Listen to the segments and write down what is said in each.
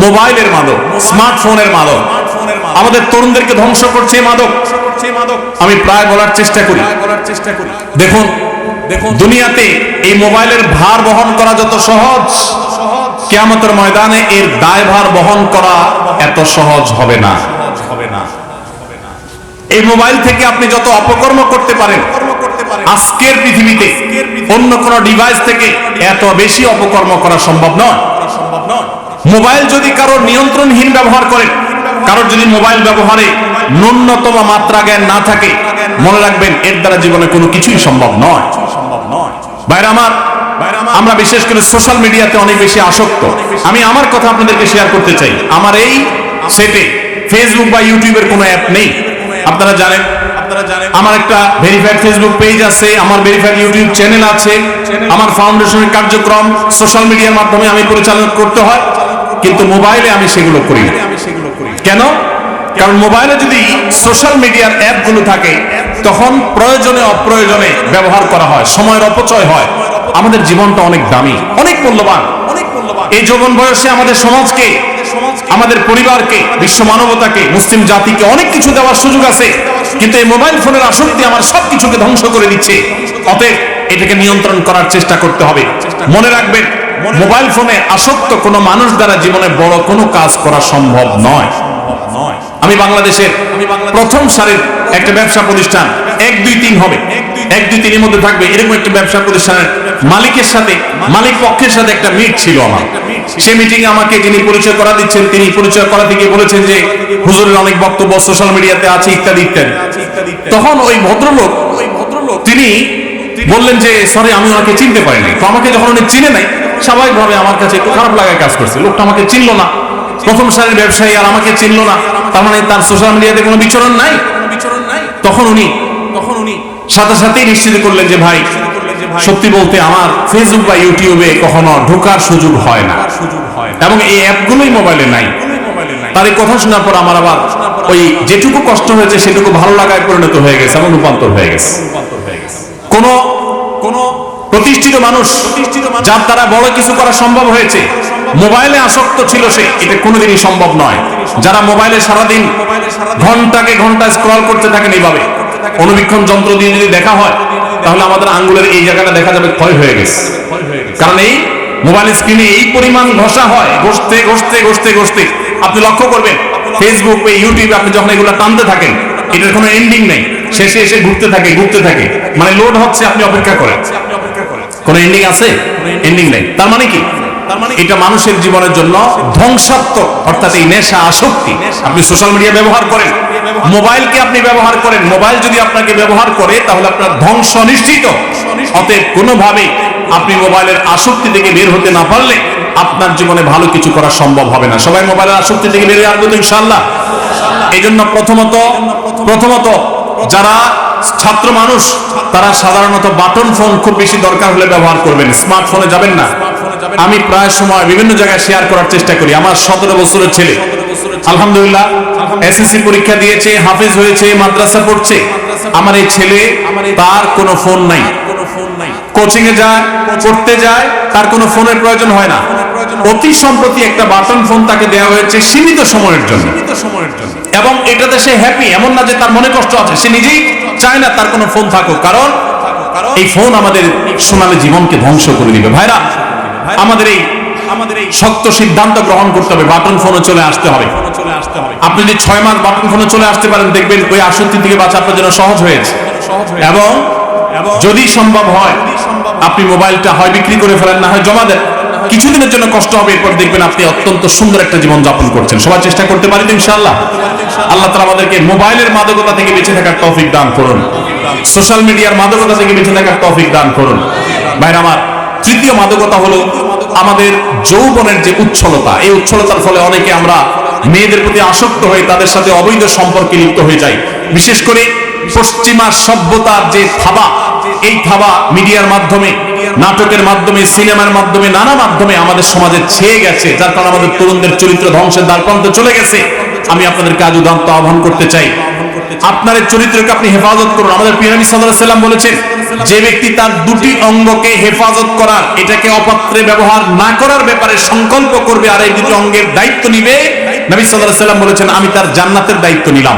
মোবাইলের মাদক, স্মার্টফোনের মাদক আমাদের তরুণদেরকে ধ্বংস করছে। মাদক আমি প্রায় বলার চেষ্টা করি, দেখুন দুনিয়াতে এই মোবাইলের ভার বহন করা যত সহজ, কিয়ামতের ময়দানে এর দায়ভার বহন করা এত সহজ হবে না। এই মোবাইল থেকে আপনি যত অপকর্ম করতে পারেন, আজকের পৃথিবীতে অন্য কোন ডিভাইস থেকে এত বেশি অপকর্ম করা সম্ভব নয়। মোবাইল যদি কারোর নিয়ন্ত্রণহীন ব্যবহার করেন, কারোর যদি মোবাইল ব্যবহারে ন্যূনতম মাত্রা জ্ঞান না থাকে, মনে রাখবেন এর দ্বারা জীবনে কোনো কিছুই সম্ভব নয়। ভাইরা আমার, আমরা বিশেষ করে সোশ্যাল মিডিয়াতে অনেক বেশি আসক্ত। আমি আমার কথা আপনাদেরকে শেয়ার করতে চাই। আমার এই সেটে ফেসবুক বা ইউটিউবের কোনো অ্যাপ নেই। আপনারা জানেন আমার একটা ভেরিফাইড ফেসবুক পেজ আছে, আমার ভেরিফাইড ইউটিউব চ্যানেল আছে, আমার ফাউন্ডেশনের কার্যক্রম সোশ্যাল মিডিয়ার মাধ্যমে আমি পরিচালনা করতে হয়, কিন্তু মোবাইলে আমি সেগুলো করি না। কেন? কারণ মোবাইলে যদি সোশ্যাল মিডিয়ার অ্যাপগুলো থাকে তখন প্রয়োজনে অপ্রয়োজনে ব্যবহার করা হয়, সময়ের অপচয় হয়। আমাদের জীবনটা অনেক দামি, অনেক মূল্যবান। এই যৌবন বয়সে আমাদের সমাজকে, আমাদের পরিবারকে, বিশ্ব মানবতাকে, মুসলিম জাতিকে অনেক কিছু দেওয়ার সুযোগ আছে, কিন্তু এই মোবাইল ফোনের আসক্তি আমার সবকিছুকে ধ্বংস করে দিচ্ছে। অতএব এটাকে নিয়ন্ত্রণ করার চেষ্টা করতে হবে। মনে রাখবেন, মোবাইল ফোনে আসক্ত কোনো মানুষ দ্বারা জীবনে বড় কোনো কাজ করা সম্ভব নয়। আমি বাংলাদেশের প্রথম সারির একটা ব্যবসা প্রতিষ্ঠান, 1, 2, 3 হবে, 1, 2, 3 এর মধ্যে থাকবে, এরকম একটা ব্যবসা প্রতিষ্ঠানের মালিকের সাথে, মালিক পক্ষের সাথে একটা মিট ছিল আমার। সেই মিটিং এ আমাকে যিনি পরিচয় করা দিচ্ছেন, তিনি পরিচয় করা থেকে বলেছেন যে হুজুরের অনেক বক্তব্য সোশ্যাল মিডিয়াতে আছে ইত্যাদি ইত্যাদি। তখন ওই ভদ্রলোক তিনি বললেন যে সরি, আমি ওনাকে চিনতে পারিনি। তো আমাকে যখন উনি চিনে নাই, স্বাভাবিকভাবে আমার কাছে একটু খারাপ লাগায় কাজ করছে। লোকটা আমাকে চিনলো না, প্রথম সারির ব্যবসায়ী, আর আমাকে চিনলো না, তার মানে তার সোশ্যাল মিডিয়াতে কোনো বিচরণ নাই। তখন উনি সাথে সাথেই নিশ্চিত করলেন যে ভাই, সত্যি বলতে আমার ফেসবুক বা ইউটিউবে কখনো ঢোকার সুযোগ হয় না, এবং এই অ্যাপগুলোই মোবাইলে নাই। তার এই কথা শোনার পর আমার আবার ওই যেটুকু কষ্ট হয়েছে সেটুকু ভালো লাগায় পরিণত হয়ে গেছে এবং রূপান্তর হয়ে গেছে। কোন প্রতিষ্ঠিত মানুষ যার দ্বারা বড় কিছু করা সম্ভব হয়েছে, মোবাইলে আসক্ত ছিল সে, এটা কোনোদিনই সম্ভব নয়। যারা মোবাইলে সারাদিন ঘন্টাকে ঘন্টা স্ক্রল করতে থাকেন, এইভাবে অনুবীক্ষণ যন্ত্র দিয়ে যদি দেখা হয়, তাহলে আমাদের আঙ্গুলের এই জায়গাটা দেখা যাবে ক্ষয় হয়ে গেছে। কারণ এই মোবাইল স্ক্রিনে এই পরিমাণ ঘষা হয়, ঘষতে ঘষতে ঘষতে ঘষতে আপনি লক্ষ্য করবেন ফেসবুক বা ইউটিউবে আপনি যখন এগুলো টানতে থাকেন, এটার কোনো এন্ডিং নেই, শেষে এসে ঘুরতে থাকে, মানে লোড হচ্ছে, আপনি অপেক্ষা করেন। কোন এন্ডিং আছে? এন্ডিং নেই। তার মানে কি? এটা মানুষের জীবনের জন্য ধ্বংসাত্মক, অর্থাৎ এই নেশা, আসক্তি। আপনি সোশ্যাল মিডিয়া ব্যবহার করেন, মোবাইলকে আপনি ব্যবহার করেন, মোবাইল যদি আপনাকে ব্যবহার করে তাহলে আপনার ধ্বংস নিশ্চিত। অতএব কোনোভাবেই আপনি মোবাইলের আসক্তি থেকে বের হতে না পারলে আপনার জীবনে ভালো কিছু করা সম্ভব হবে না। সবাই মোবাইলের আসক্তি থেকে বেরিয়ে আসবে তো ইনশাআল্লাহ। এই জন্য প্রথমত যারা ছাত্র মানুষ, তারা সাধারণত বাটন ফোন খুব বেশি দরকার হলে ব্যবহার করবেন, স্মার্টফোনে যাবেন না। আমি প্রায় সময় বিভিন্ন জায়গায় শেয়ার করার চেষ্টা করি। আমার 17 বছরের ছেলে আলহামদুলিল্লাহ এসএসসি পরীক্ষা দিয়েছে, হাফেজ হয়েছে, মাদ্রাসা পড়ছে। আমার এই ছেলে, তার কোনো ফোন নাই, কোচিং এ যায়, পড়তে যায়, তার কোনো ফোনের প্রয়োজন হয় না। অতি সম্প্রতি একটা বাটন ফোন তাকে দেওয়া হয়েছে সীমিত সময়ের জন্য, এবং এটাতে সে হ্যাপি। এমন না যে তার মনে কষ্ট আছে, সে নিজেই চায় না তার কোনো ফোন থাকুক, কারণ এই ফোন আমাদের সোনালী জীবনকে ধ্বংস করে দিবে। ভাইরা, আমাদের এই শক্ত সিদ্ধান্ত গ্রহণ করতে হবে, বাটন ফোনে চলে আসতে হবে। আপনি যদি 6 মাস বাটন ফোনে চলে আসতে পারেন, দেখবেন ওই আসক্তি থেকে বাঁচা আপনার জন্য সহজ হয়েছে। এবং যদি সম্ভব হয় আপনি মোবাইলটা হয় বিক্রি করে ফেলেন, না হয় জমা দেন, কিছুদিনের জন্য কষ্ট হবে, এরপর দেখবেন আপনি অত্যন্ত সুন্দর একটা জীবন যাপন করছেন। সবাই চেষ্টা করতে পারি তো ইনশাআল্লাহ। আল্লাহ তাআলা আমাদেরকে মোবাইলের মাদকতা থেকে বেঁচে থাকার তৌফিক দান করুন, সোশ্যাল মিডিয়ার মাদকতা থেকে বেঁচে থাকার তৌফিক দান করুন। ভাইরা আমার, তৃতীয় মাদকতা হলো আমাদের যৌবনের যে উচ্ছলতা। এই উচ্ছলতার ফলে অনেকে আমরা মেয়েদের প্রতি আসক্ত হয়ে তাদের সাথে অবৈধ সম্পর্কে লিপ্ত হয়ে যাই। বিশেষ করে পশ্চিমা সভ্যতার যে থাবা, এই থাবা মিডিয়ার মাধ্যমে, নাটকের মাধ্যমে, সিনেমার মাধ্যমে, নানা মাধ্যমে আমাদের সমাজে ছেয়ে গেছে, যার কারণে আমাদের তরুণদের চরিত্র ধ্বংসের দ্বারপ্রান্তে চলে গেছে। আমি আপনাদেরকে আজ উদাত্ত আহ্বান করতে চাই, আপনার এই চরিত্রকে আপনি হেফাজত করুন। আমাদের প্রিয় নবী সাল্লাল্লাহু আলাইহি ওয়াসাল্লাম বলেছেন, যে ব্যক্তি তার দুটি অঙ্গকে হেফাজত করার, এটাকে অপাত্রে ব্যবহার না করার ব্যাপারে সংকল্প করবে আর এই দুটি অঙ্গের দায়িত্ব নিবে, নবী সাল্লাল্লাহু আলাইহি ওয়াসাল্লাম বলেছেন আমি তার জান্নাতের দায়িত্ব নিলাম।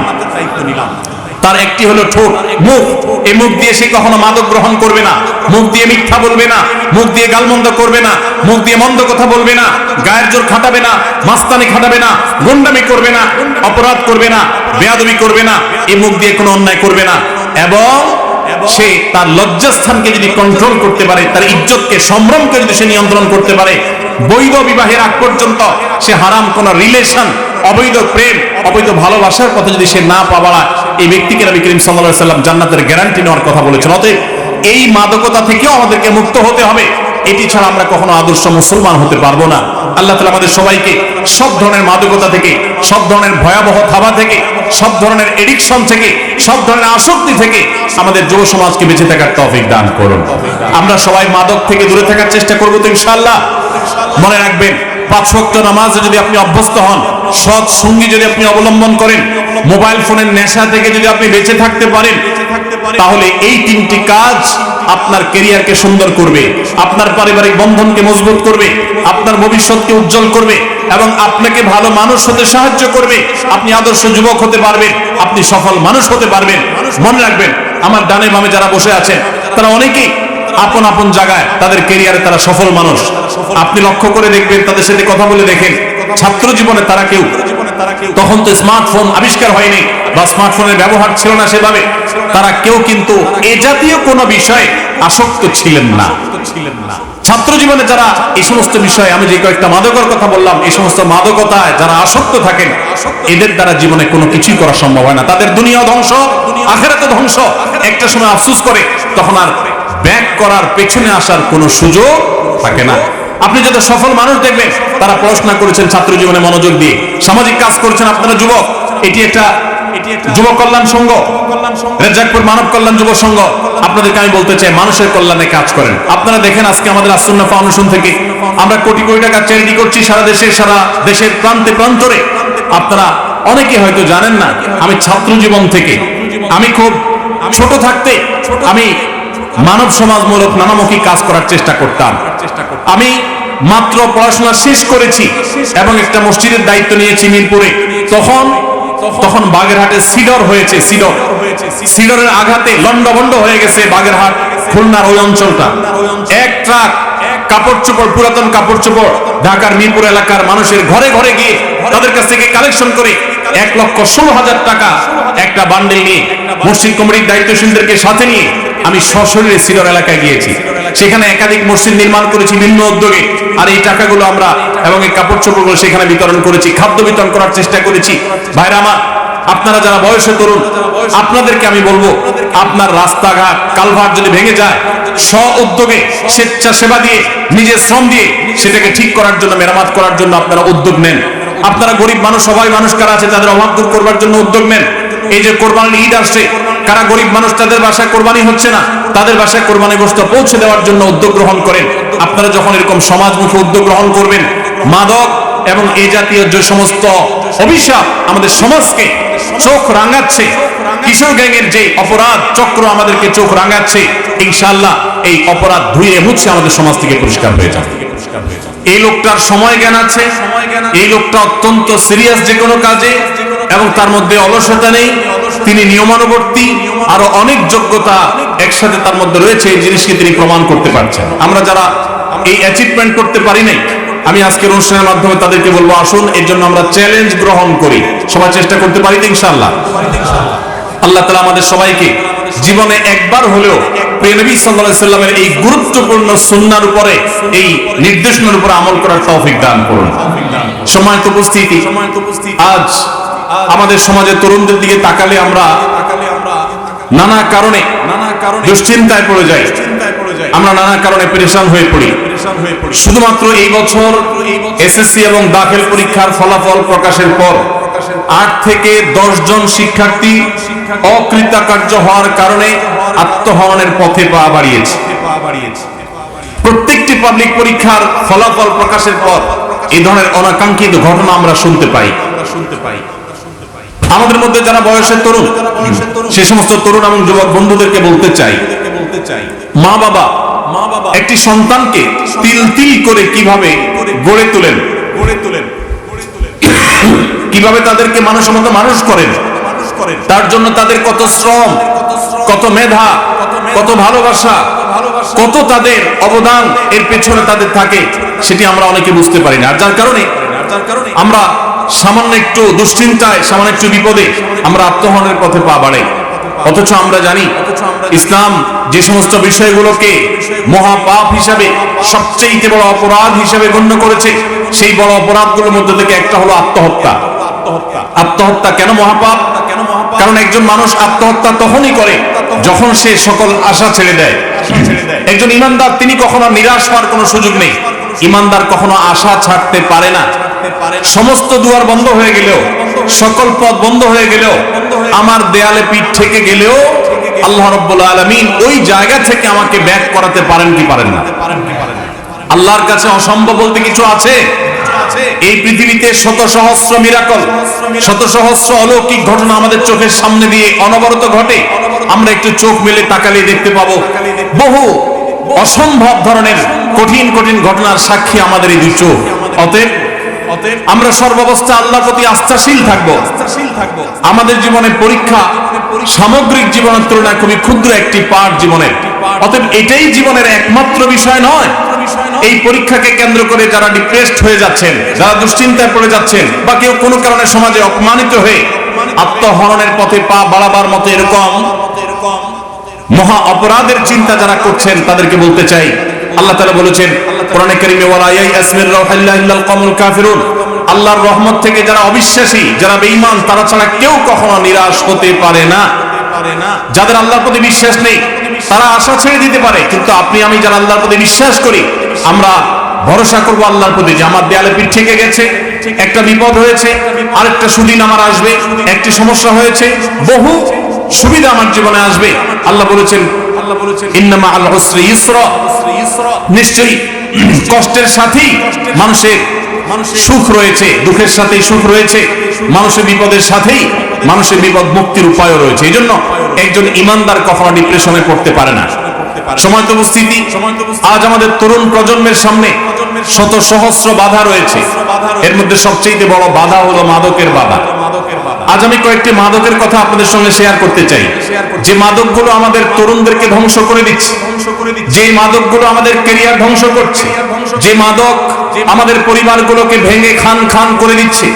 তার একটি হলো ঠোঁট, মুখ। এই মুখ দিয়ে সে কখনো মাদক গ্রহণ করবে না, মুখ দিয়ে মিথ্যা বলবে না, মুখ দিয়ে গালমন্দ করবে না, মুখ দিয়ে মন্দ কথা বলবে না, গায়ের জোর খাটাবে না, মাস্তানি খাটাবে না, গুন্ডামি করবে না, অপরাধ করবে না, বেয়াদবি করবে না, এই মুখ দিয়ে কোনো অন্যায় করবে না। এবং সে তার লজ্জাস্থানকে যদি কন্ট্রোল করতে পারে, তার ইজ্জতকে, সম্ভ্রমকে যদি সে নিয়ন্ত্রণ করতে পারে, বৈধ বিবাহের আগ পর্যন্ত সে হারাম কোন রিলেশন, অবৈধ প্রেম, অবৈধ ভালোবাসার কথা যদি সে না পাওয়ায়, এই ব্যক্তিকে নবী করিম সাল্লাল্লাহু আলাইহি ওয়াসাল্লাম জান্নাতের গ্যারান্টি নেওয়ার কথা বলেছেন। অতএব এই মাদকতা থেকেও আমাদেরকে মুক্ত হতে হবে। এটি ছাড়া আমরা কখনো আদর্শ মুসলমান হতে পারবো না। আল্লাহ তাআলা আমাদের সবাইকে সব ধরনের মাদকতা থেকে, সব ধরনের ভয়াবহ থাবা থেকে, সব ধরনের এডিকশন থেকে, সব ধরনের আসক্তি থেকে আমাদের যুব সমাজকে বেঁচে থাকার তৌফিক দান করুন। আমরা সবাই মাদক থেকে দূরে থাকার চেষ্টা করবো তো ইনশাআল্লাহ। মনে রাখবেন, 5 ওয়াক্ত নামাজে যদি আপনি অভ্যস্ত হন, সৎ সঙ্গী যদি আপনি অবলম্বন করেন, মোবাইল ফোনের নেশা থেকে যদি আপনি বেঁচে থাকতে পারেন, তাহলে এই 3টি কাজ আপনার ক্যারিয়ারকে সুন্দর করবে, আপনার পারিবারিক বন্ধনকে মজবুত করবে, আপনার ভবিষ্যৎকে উজ্জ্বল করবে এবং আপনাকে ভালো মানুষ হতে সাহায্য করবে। আপনি আদর্শ যুবক হতে পারবেন, আপনি সফল মানুষ হতে পারবেন। মনে রাখবেন, আমার ডানে বামে যারা বসে আছেন তারা অনেকেই আপন আপন জায়গায় তাদের ক্যারিয়ারে তারা সফল মানুষ। আপনি লক্ষ্য করে দেখবেন, তাদের সাথে কথা বলে দেখেন, ছাত্র জীবনে তারা কেউ, তখন তো স্মার্টফোন আবিষ্কার হয়নি বা স্মার্টফোনের ব্যবহার ছিল না সেভাবে, তারা কেউ কিন্তু এ জাতীয় কোনো বিষয়ে আসক্ত ছিলেন না। ছাত্র জীবনে যারা এই সমস্ত বিষয়ে, আমি যে কয়েকটা মাদকের কথা বললাম, এই সমস্ত মাদকতায় যারা আসক্ত থাকেন, এদের দ্বারা জীবনে কোনো কিছুই করা সম্ভব হয় না। তাদের দুনিয়া ধ্বংস, আখিরাত ধ্বংস। একটা সময় আফসোস করে তখন আর ব্যাক করার, পেছনে আসার কোনো সুযোগ থাকে না। আপনি যত সফল মানুষ দেখবেন তারা পড়াশোনা করেছেন ছাত্র জীবনে মনোযোগ দিয়ে, সামাজিক কাজ করেছেন। আপনারা যুবক, এটি একটা যুব কল্যাণ সংঘ, রেজাকপুর মানব কল্যাণ যুব সংঘ, আপনাদেরকে আমি বলতে চাই, মানুষের কল্যাণে কাজ করেন। আপনারা দেখেন, আজকে আমাদের আসুন্নাহ ফাউন্ডেশন থেকে আমরা কোটি কোটি টাকা চ্যারিটি করছি সারা দেশে, সারা দেশের প্রান্তে প্রান্তরে। আপনারা অনেকে হয়তো জানেন না, আমি ছাত্র জীবন থেকে, আমি খুব ছোট থাকতে আমি মানব সমাজমূলক নানামুখী কাজ করার চেষ্টা করতাম। আমি মাত্র পড়াশোনা শেষ করেছি এবং একটা মসজিদের দায়িত্ব নিয়েছি মিরপুরে। তখন বাগেরহাটে সিডর হয়েছে, সিডরের আঘাতে লন্ডভন্ড হয়ে গেছে বাগেরহাট, খুলনার ওই অঞ্চলটা। এক ট্রাক কাপড় চোপড়, পুরাতন কাপড় চোপড় ঢাকার মিরপুর এলাকার মানুষের ঘরে ঘরে গিয়ে তাদের কাছ থেকে কালেকশন করে 1,16,000 টাকা একটা বান্ডেল নিয়ে মসজিদ কমিটির দায়িত্বশীলদেরকে সাথে নিয়ে আমি সশরীরে সিডর এলাকায় গিয়েছি। সেখানে একাধিক মসজিদ নির্মাণ করেছি ভিন্ন উদ্যোগে। আর এই টাকাগুলো আমরা এবং এই কাপড় চোপড়গুলো সেখানে বিতরণ করেছি, খাদ্য বিতরণ করার চেষ্টা করেছি। ভাইরা আমার, আপনারা যারা বয়সে তরুণ, আপনাদেরকে আমি বলবো, আপনার রাস্তাঘাট কালভার্ট যদি ভেঙে যায়, স্ব উদ্যোগে স্বেচ্ছাসেবা দিয়ে, নিজের শ্রম দিয়ে সেটাকে ঠিক করার জন্য, মেরামত করার জন্য আপনারা উদ্যোগ নেন। আপনারা গরিব মানুষ, সবাই মানুষ কারা আছে তাদের অভাব দূর করবার জন্য উদ্যোগ নেন। এই যে কোরবানির ঈদ আসছে, কারা গরিব মানুষ তাদের বাসায় কোরবানি হচ্ছে না, তাদের বাসায় কোরবানি গোশত পৌঁছে দেওয়ার জন্য উদ্যোগ গ্রহণ করেন। আপনারা যখন এরকম সমাজমুখী উদ্যোগ গ্রহণ করবেন, মাদক এবং এই জাতীয় যে সমস্ত অভিশাপ আমাদের সমাজকে চোখ রাঙাচ্ছে, কিশোর গ্যাংয়ের যে অপরাধ চক্র আমাদেরকে চোখ রাঙাচ্ছে, ইনশাআল্লাহ এই অপরাধ ধুয়ে মুছে আমাদের সমাজ থেকে পরিষ্কার হয়ে যাবে। এই লোকটার সময় জ্ঞান আছে, এই লোকটা অত্যন্ত সিরিয়াস যে কোনো কাজে, এবং তার মধ্যে অলসতা নেই, তিনি নিয়মানুবর্তী, আরো অনেক যোগ্যতা একসাথে তার মধ্যে রয়েছে। এই জিনিসকে তিনি প্রমাণ করতে পারছেন। আমরা যারা এই অ্যাচিভমেন্ট করতে পারি নাই, আমি আজকের অনুষ্ঠানের মাধ্যমে তাদেরকে বলবো, আসুন এর জন্য আমরা চ্যালেঞ্জ গ্রহণ করি, সবাই চেষ্টা করতে পারি তো ইনশাআল্লাহ। আল্লাহ তাআলা আমাদের সবাইকে জীবনে একবার হলেও প্রিয় নবী সাল্লাল্লাহু আলাইহি সাল্লামের এই গুরুত্বপূর্ণ সুন্নাহর উপরে, এই নির্দেশনার উপরে আমল করার তৌফিক দান করুন। সম্মানিত উপস্থিতি, আজ আমাদের সমাজের তরুণদের দিকে তাকালে আমরা নানা কারণে দুশ্চিন্তায় পড়ে যাই, আমরা নানা কারণে পেরেশান হয়ে পড়ি। শুধুমাত্র এই বছর এসএসসি এবং দাখিল পরীক্ষার ফলাফল প্রকাশের পর 8 থেকে 10 জন শিক্ষার্থী অকৃতকার্য হওয়ার কারণে আত্মহননের পথে পা বাড়িয়েছে। প্রত্যেকটি পাবলিক পরীক্ষার ফলাফল প্রকাশের পর এই ধরনের অনাকাঙ্ক্ষিত ঘটনা আমরা শুনতে পাই। আমাদের মধ্যে যারা বয়সের তরুণ, সে সমস্ত তরুণ এবং যুবক বন্ধুদেরকে বলতে চাই, মা বাবা একটি সন্তানকে তিল তিল করে কিভাবে গড়ে তোলেন, কিভাবে তাদেরকে মানুষের মতো মানুষ করেন, তার জন্য তাদের কত শ্রম, কত মেধা, কত ভালোবাসা, কত তাদের অবদান এর পেছনে তাদের থাকে, সেটি আমরা অনেকে বুঝতে পারি না। আর যার কারণে আমরা সামান্য একটু দুশ্চিন্তায়, সামান্য একটু বিপদে আমরা আত্মহননের পথে পা বাড়াই। অথচ আমরা জানি ইসলাম যে সমস্ত বিষয়গুলোকে মহাপাপ হিসাবে, সবচেয়ে বড় অপরাধ হিসাবে গণ্য করেছে, সেই বড় অপরাধগুলোর মধ্যে থেকে একটা হলো আত্মহত্যা। আত্মহত্যা কেন মহাপাপ? কারণ একজন মানুষ আত্মহত্যা তখনই করে যখন সে সকল আশা ছেড়ে দেয়। একজন ইমানদার তিনি কখনো নিরাশ হওয়ার কোনো সুযোগ নেই। ইমানদার কখনো আশা ছাড়তে পারে না। সমস্ত দুয়ার বন্ধ হয়ে গেলেও, সকল পথ বন্ধ হয়ে গেলেও, আমার দেয়ালে পিঠ থেকে গেলেও আল্লাহ রাব্বুল আলামিন ওই জায়গা থেকে আমাকে ব্যাক করাতে পারেন কি পারেন না? আল্লাহর কাছে অসম্ভব বলতে কিছু আছে? এই পৃথিবীতে শত সহস্র মিরাকল, শত সহস্র অলৌকিক ঘটনা আমাদের চোখের সামনে দিয়ে অনবরত ঘটে। আমরা একটু চোখ মেলে তাকালে দেখতে পাবো বহু অসম্ভব ধরনের কঠিন কঠিন ঘটনার সাক্ষী আমাদের এই দুই চোখ। অতএব আমরা সর্বাবস্থা আল্লাহর প্রতি আস্থাশীল থাকবো। আমাদের জীবনের পরীক্ষা সামগ্রিক জীবনের তুলনায় খুবই ক্ষুদ্র একটি পার্ট জীবনের। অতএব এটাই জীবনের একমাত্র বিষয় নয়। এই পরীক্ষাকে কেন্দ্র করে যারা ডিপ্রেসড হয়ে যাচ্ছেন, যারা দুশ্চিন্তায় পড়ে যাচ্ছেন, বা কেউ কোনো কারণে সমাজে অপমানিত হয়ে আত্মহননের পথে পা বাড়াবার মতো এরকম মহা অপরাধের চিন্তা যারা করছেন, তাদেরকে বলতে চাই, আল্লাহ তাআলা বলেছেন কোরআনে কারীমে, ওয়ালা ইয়াইয়াস মির রাউহিল্লাহি ইল্লাল কওমুল কাফিরুন, আল্লাহর রহমত থেকে যারা অবিশ্বাসী, যারা বেঈমান, তারা ছাড়া কেউ কখনো নিরাশ হতে পারে না। যাদের আল্লাহর প্রতি বিশ্বাস নেই তারা আশা ছেড়ে দিতে পারে, কিন্তু আপনি আমি যারা আল্লাহর প্রতি বিশ্বাস করি, আমরা ভরসা করবো আল্লাহর প্রতি যে আমার দেয়ালে পিঠ থেকে গেছে, একটা বিপদ হয়েছে, আরেকটা সুদিন আমার আসবে, একটি সমস্যা হয়েছে, বহু সুবিধা আমার জীবনে আসবে। আল্লাহ বলেছেন ইন্নামা আল উসরি ইসরা, নিশ্চয়ই কষ্টের সাথেই মানুষের সুখ রয়েছে, দুঃখের সাথেই সুখ রয়েছে, মানুষের বিপদের সাথেই মানুষের বিপদ মুক্তির উপায়ও রয়েছে। এই জন্য একজন ইমানদার কখনো ডিপ্রেশনে পড়তে পারে না। সময় তো উপস্থিতি, আজ আমাদের তরুণ প্রজন্মের সামনে শত সহস্র বাধা রয়েছে। এর মধ্যে সবচেয়ে বড় বাধা হলো মাদকের বাধা। আজ আমি কয়েকটি মাদকের কথা আপনাদের সঙ্গে শেয়ার করতে চাই, যে মাদকগুলো আমাদের তরুণদেরকে ধ্বংস করে দিচ্ছে, যে মাদকগুলো আমাদের ক্যারিয়ার ধ্বংস করছে, যে মাদক আমাদের পরিবারগুলোকে ভেঙে খান খান করে দিচ্ছে,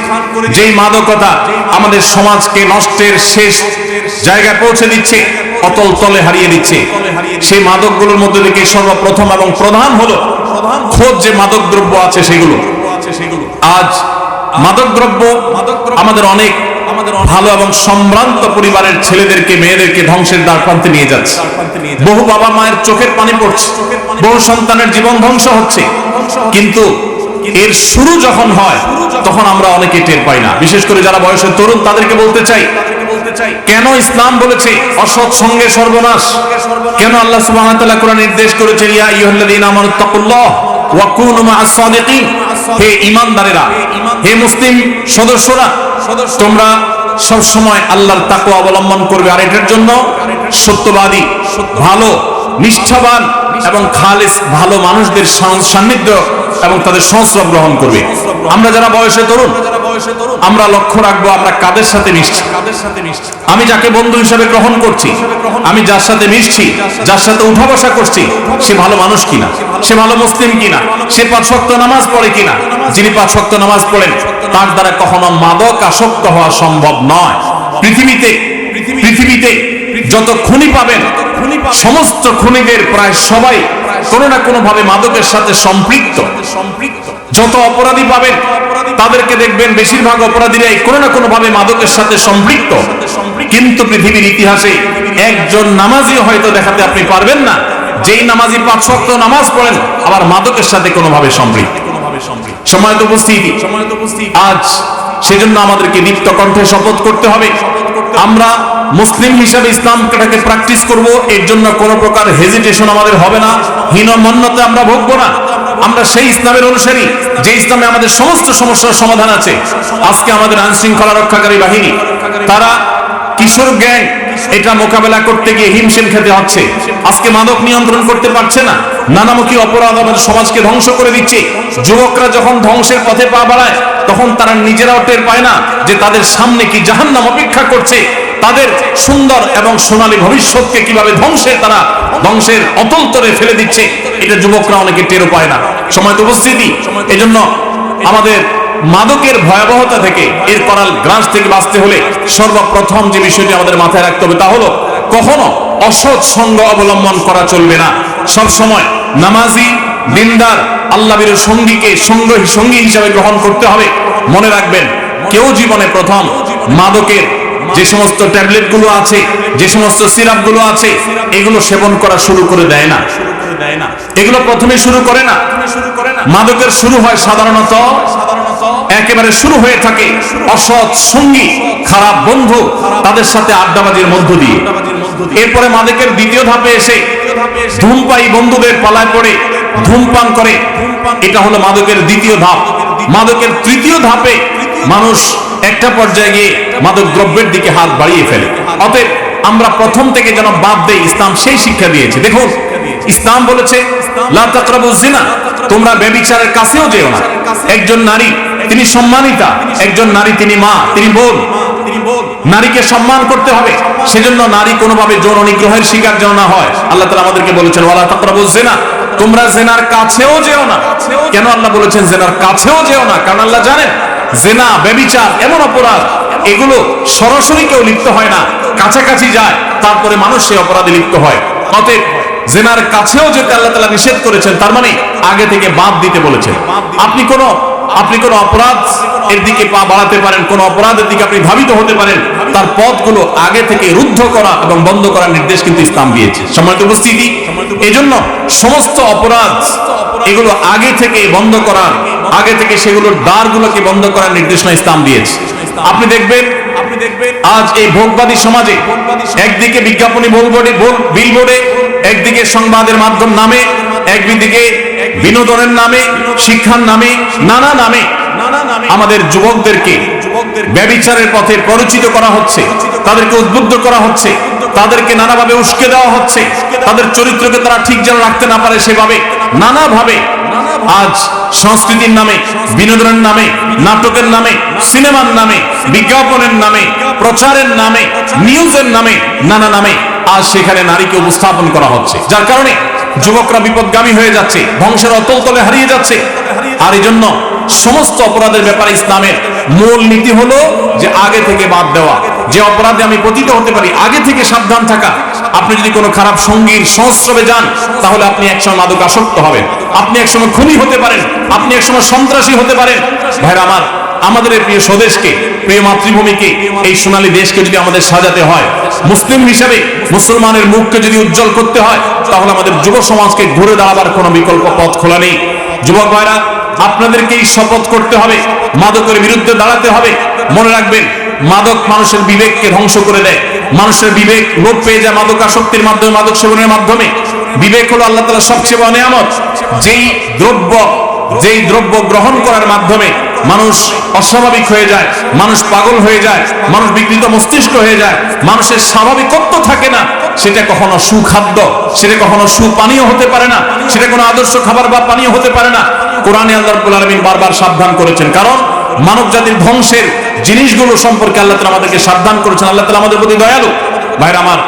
যেই মাদকতা আমাদের সমাজকে নষ্টের শেষ জায়গায় পৌঁছে দিচ্ছে, অতল তলে হারিয়ে দিচ্ছে। সেই মাদকগুলোর মধ্যে থেকে সর্বপ্রথম এবং প্রধান হলো খোঁজ যে মাদক দ্রব্য আছে সেগুলো। আজ মাদক দ্রব্য আমাদের অনেক ভালো এবং সম্ভ্রান্ত পরিবারের ছেলেদেরকে, মেয়েদেরকে ধ্বংসের দ্বার প্রান্তে নিয়ে যাচ্ছে। বহু বাবা মায়ের চোখের পানি পড়ছে, বহু সন্তানের জীবন ধ্বংস হচ্ছে। কিন্তু এর শুরু যখন হয় তখন আমরা অনেকে টের পাই না। বিশেষ করে যারা বয়সের তরুণ, তাদেরকে বলতে চাই, কেন ইসলাম বলেছে অসৎ সঙ্গে সর্বনাশ? কেন আল্লাহ সুবহানাহু ওয়া তাআলা কোরআনে নির্দেশ করেছেন ইয়া আইয়ুহাল্লাযীনা আমানুত্তাকুল্লাহ ওয়া কুনু মা'আস সাদিকিন, হে ঈমানদারেরা, হে মুসলিম সদস্যরা, তোমরা সব সময় আল্লাহর তাকওয়া অবলম্বন করবে, আর এটার জন্য সত্যবাদী, ভালো, নিষ্ঠাবান এবং খালিস ভালো মানুষদের সান্নিধ্য এবং তাদের সংস্রব গ্রহণ করবে। আমরা যারা বয়সে তরুণ, আমরা লক্ষ্য রাখবো আমরা কাদের সাথে মিশছি। আমি যাকে বন্ধু হিসেবে গ্রহণ করছি, আমি যার সাথে মিশছি, যার সাথে উঠা বসা করছি, সে ভালো মানুষ কিনা, সে ভালো মুসলিম কিনা, সে 5 ওয়াক্ত নামাজ পড়ে কিনা। যিনি 5 ওয়াক্ত নামাজ পড়েন তার দ্বারা কখনো মাদক আসক্ত হওয়া সম্ভব নয়। পৃথিবীতে যত খুনি পাবেন, সমস্ত খুনিদের প্রায় সবাই কোনো না কোনো ভাবে মাদকের সাথে সম্পৃক্ত। যত অপরাধী পাবেন তাদেরকে দেখবেন বেশিরভাগ অপরাধীরাই কোনো না কোনো ভাবে মাদকের সাথে সম্পৃক্ত। কিন্তু পৃথিবীর ইতিহাসে একজন নামাজি হয়তো দেখাতে আপনি পারবেন না যেই নামাজি 5 ওয়াক্ত নামাজ পড়েন আবার মাদকের সাথে কোনোভাবে সম্পৃক্ত। সময় তো উপস্থিতি, আজ সেজন্য আমাদেরকে দীপ্ত কণ্ঠে শপথ করতে হবে, আমরা মুসলিম হিসাবে ইসলামটাকে প্র্যাকটিস করব। এর জন্য কোনো প্রকার হেজিটেশন আমাদের হবে না, হীনমন্যতা আমরা ভুগবো না। আমরা সেই ইসলামের অনুসারী যে ইসলামে আমাদের সমস্ত সমস্যার সমাধান আছে। আজকে আমাদের আইন শৃঙ্খলা রক্ষাকারী বাহিনী, তারা কিশোর গ্যাং, এটা মোকাবেলা করতে গিয়ে হিমশিম খেতে হচ্ছে। আজকে মাদক নিয়ন্ত্রণ করতে পারছে না, নানামুখী অপরাধ আমাদের সমাজকে ধ্বংস করে দিচ্ছে। যুবকরা যখন ধ্বংসের পথে পা বাড়ায় তখন তারা নিজেরাও টের পায় না যে তাদের সামনে কি জাহান্নাম অপেক্ষা করছে, তাদের সুন্দর এবং সোনালী ভবিষ্যৎকে কিভাবে ধ্বংসের অতল তলে ফেলে দিচ্ছে, এটা যুবকরা অনেকে টেরও পায় না। সময় তো উপস্থিতি। এজন্য আমাদের মাদকের ভয়াবহতা থেকে, এর করাল গ্রাস থেকে বাঁচতে হলে সর্বপ্রথম যে বিষয়টি আমাদের মাথায় রাখতে হবে তা হলো কখনো অসৎ সঙ্গ অবলম্বন করা চলবে না। সব সময় নামাজি, দিনদার, আল্লাহর সঙ্গীকে সঙ্গী হিসাবে গ্রহণ করতে হবে। মনে রাখবেন, কেউ জীবনে প্রথম মাদকের যে সমস্ত ট্যাবলেট গুলো আছে, যে সমস্ত সিরাপ গুলো আছে, এগুলো সেবন করা শুরু করে দেয় না। এগুলো প্রথমে শুরু করে না। মাদকের শুরু হয় সাধারণত একেবারে শুরু হয়ে থাকে অসৎ সঙ্গী, খারাপ বন্ধু, তাদের সাথে আড্ডাবাজির মধ্য দিয়ে। এরপরে মাদকের দ্বিতীয় ধাপে এসে ধূমপায়ী বন্ধুদের পালায় পড়ে ধূমপান করে, এটা হলো মাদকের দ্বিতীয় ধাপ। মাদকের তৃতীয় ধাপে মানুষ একটা পর্যায়ে গিয়ে মাদক দ্রব্যের দিকে হাত বাড়িয়ে ফেলে। অতএব আমরা প্রথম থেকে যেন বাদ দেই, ইসলাম সেই শিক্ষা দিয়েছে। দেখুন, ইসলাম বলেছে লা তাকরাবুজ জিনা, তোমরা ব্যভিচারের কাছেও যেও না। একজন নারী তিনি সম্মানিতা, একজন নারী তিনি মা, তিনি বোন, নারীকে সম্মান করতে হবে। সেজন্য নারী কোনোভাবে যৌন নিগ্রহের শিকার যেন না হয়। আল্লাহ তাআলা আমাদেরকে বলেছেন ওয়ালা তাকরাবুজ জিনা, তোমরা জেনার কাছেও যেও না। কেন আল্লাহ বলেছেন জেনার কাছেও যেও না? কারণ আল্লাহ জানেন জেনা, ব্যভিচার এমন অপরাধ, এগুলো সরাসরি কেউ লিপ্ত হয় না, কাছাকাছি যায়, তারপরে মানুষ সেই অপরাধে লিপ্ত হয়। অতএব জেনার কাছেও যেতে আল্লাহ তাআলা নিষেধ করেছেন, তার মানে আগে থেকে বাদ দিতে বলেছেন। আপনি কোন অপরাধ এর দিকে পা বাড়াতে পারেন, কোন অপরাধের দিকে আপনি ধাবিত হতে পারেন, তার পথগুলো আগে থেকে রুদ্ধ করা এবং বন্ধ করার নির্দেশ কিন্তু ইসলাম দিয়েছে। সম্মানিত উপস্থিতি, এজন্য সমস্ত অপরাধ এগুলো আগে থেকে বন্ধ করার, আগে থেকে সেগুলোর দ্বারগুলোকে বন্ধ করার নির্দেশনা ইসলাম দিয়েছে। আপনি দেখবেন আজ এই ভোগবাদী সমাজে একদিকে বিজ্ঞাপনী বিলবোর্ডে, একদিকে সংবাদের মাধ্যম নামে, একদিকে বিনোদনের নামে, শিক্ষার নামে, নানা নামে আমাদের যুবকদেরকে ব্যভিচারের পথে পরিচিত করা হচ্ছে, তাদেরকে উদ্বুদ্ধ করা হচ্ছে, তাদেরকে নানাভাবে উস্কে দেওয়া হচ্ছে, তাদের চরিত্রকে তারা ঠিক যেন রাখতে না পারে সেভাবে নানাভাবে আজ সংস্কৃতির নামে, বিনোদনের নামে, নাটকের নামে, সিনেমার নামে, বিজ্ঞাপনের নামে, প্রচারের নামে, নিউজের নামে, নানা নামে আজ সেখানে নারীকে উপস্থাপন করা হচ্ছে, যার কারণে যুবকরা বিপদগামী হয়ে যাচ্ছে, ধ্বংসের অতল তলে হারিয়ে যাচ্ছে। আর এই জন্য সমস্ত অপরাধের ব্যাপারে ইসলামের মূল নীতি হলো যে আগে থেকে বাদ দেওয়া। যে অপরাধে আমি পতিত হতে পারি, আগে থেকে সাবধান থাকা। আপনি যদি কোনো খারাপ সঙ্গীর সংস্রবে যান, তাহলে আপনি একসময় মাদক আসক্ত হবেন, আপনি একসময় খুনি হতে পারেন, আপনি একসময় সন্ত্রাসী হতে পারেন। ভাইরা আমার, আমাদের এই প্রিয় স্বদেশকে, প্রিয় মাতৃভূমিকে, এই সোনালী দেশকে যদি আমাদের সাজাতে হয়, মুসলিম হিসেবে মুসলমানের মুখকে যদি উজ্জ্বল করতে হয়, তাহলে আমাদের যুব সমাজকে ঘুরে দাঁড়াবার কোনো বিকল্প পথ খোলা নেই। যুবক ভাইরা, আপনাদেরকেই শপথ করতে হবে, মাদকের বিরুদ্ধে দাঁড়াতে হবে। মনে রাখবেন, মাদক মানুষের বিবেককে ধ্বংস করে দেয়। মানুষের বিবেক লোপ পেয়ে যায় মাদক আসক্তির মাধ্যমে, মাদক সেবনের মাধ্যমে। বিবেক হলো আল্লাহ তাআলার সবচেয়ে বড় নিয়ামত। যেই দ্রব্য গ্রহণ করার মাধ্যমে মানুষ অস্বাভাবিক হয়ে যায়, মানুষ পাগল হয়ে যায়, মানুষ বিকৃত মস্তিষ্ক হয়ে যায়, মানুষের স্বাভাবিকত্ব থাকে না, সেটা কখনো সুখাদ্য, সেটা কখনো সুপানীয় হতে পারে না, সেটা কোনো আদর্শ খাবার বা পানীয় হতে পারে না। কোরআনে আল্লাহ রাব্বুল আলামিন বারবার সাবধান করেছেন, কারণ মানব জাতির ধ্বংসের জিনিসগুলো সম্পর্কে আল্লাহ তাআলা আমাদেরকে সাবধান করেছেন। আল্লাহ তাআলা আমাদের প্রতি দয়ালু। ভাইরা আমার,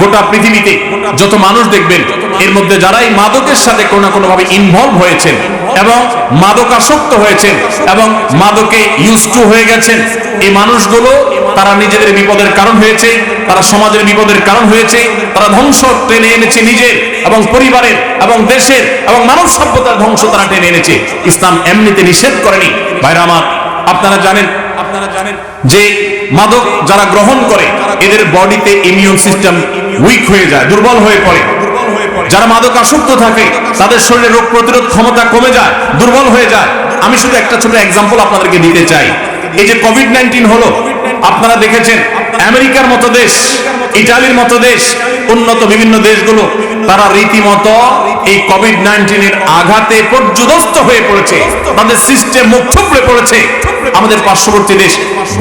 গোটা পৃথিবীতে যত মানুষ দেখবেন, এর মধ্যে যারাই মাদকের সাথে কোনো না কোনোভাবে ইনভলভ হয়েছেন এবং মাদকাসক্ত হয়েছেন এবং মাদকে ইউজ টু হয়ে গেছেন, এই মানুষগুলো তারা নিজেদের বিপদের কারণ হয়েছে, তারা সমাজের বিপদের কারণ হয়েছে, তারা ধ্বংস টেনে এনেছে নিজের এবং পরিবারের এবং দেশের এবং মানব সভ্যতার ধ্বংস তারা টেনে এনেছে। ইসলাম এমনিতে নিষেধ করেনি। ভাইরা আমার, আপনারা জানেন যে মাদক যারা গ্রহণ করে, এদের বডিতে ইমিউন সিস্টেম উইক হয়ে যায়, দুর্বল হয়ে পড়ে। যারা মাদক আসক্ত থাকে, তাদের শরীরে রোগ প্রতিরোধ ক্ষমতা কমে যায়, দুর্বল হয়ে যায়। আমি শুধু একটা ছোট এক্সাম্পল আপনাদেরকে দিতে চাই। এই যে কোভিড-19 হলো, আপনারা দেখেছেন আমেরিকার মতো দেশ, ইটালির মতো দেশ, উন্নত বিভিন্ন দেশগুলো, তারা রীতিমতো এই কোভিড-19 এর আঘাতে পর্যুদস্ত হয়ে পড়েছে, তাদের সিস্টেম মুখ থুবড়ে পড়েছে। আমাদের পার্শ্ববর্তী দেশ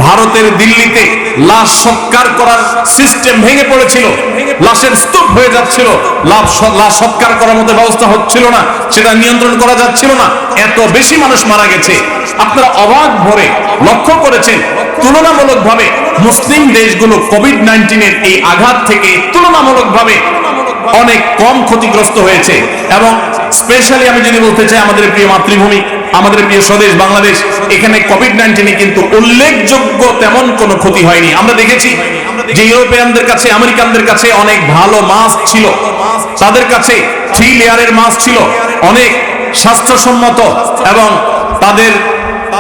ভারতের দিল্লিতে লাশ সৎকার করার সিস্টেম ভেঙে পড়েছিল, লাশের স্তূপ হয়ে যাচ্ছিল, লাশ সৎকার করার মতো ব্যবস্থা হচ্ছিল না, সেটা নিয়ন্ত্রণ করা যাচ্ছিল না, এত বেশি মানুষ মারা গেছে। আপনারা অবাক ভরে লক্ষ্য করেছেন তুলনামূলকভাবে মুসলিম দেশগুলো কোভিড-19 এর এই আঘাত থেকে তুলনামূলকভাবে অনেক কম ক্ষতিগ্রস্ত হয়েছে। এবং স্পেশালি আমি যদি বলতে চাই, আমাদের প্রিয় মাতৃভূমি, আমাদের প্রিয় স্বদেশ বাংলাদেশ, এখানে কোভিড-19 কিন্তু উল্লেখযোগ্য তেমন কোনো ক্ষতি হয়নি। আমরা দেখেছি যে ইউরোপিয়ানদের কাছে, আমেরিকানদের কাছে অনেক ভালো মাস্ক ছিল, তাদের কাছে 3 লেয়ারের মাস্ক ছিল, অনেক স্বাস্থ্যসম্মত, এবং তাদের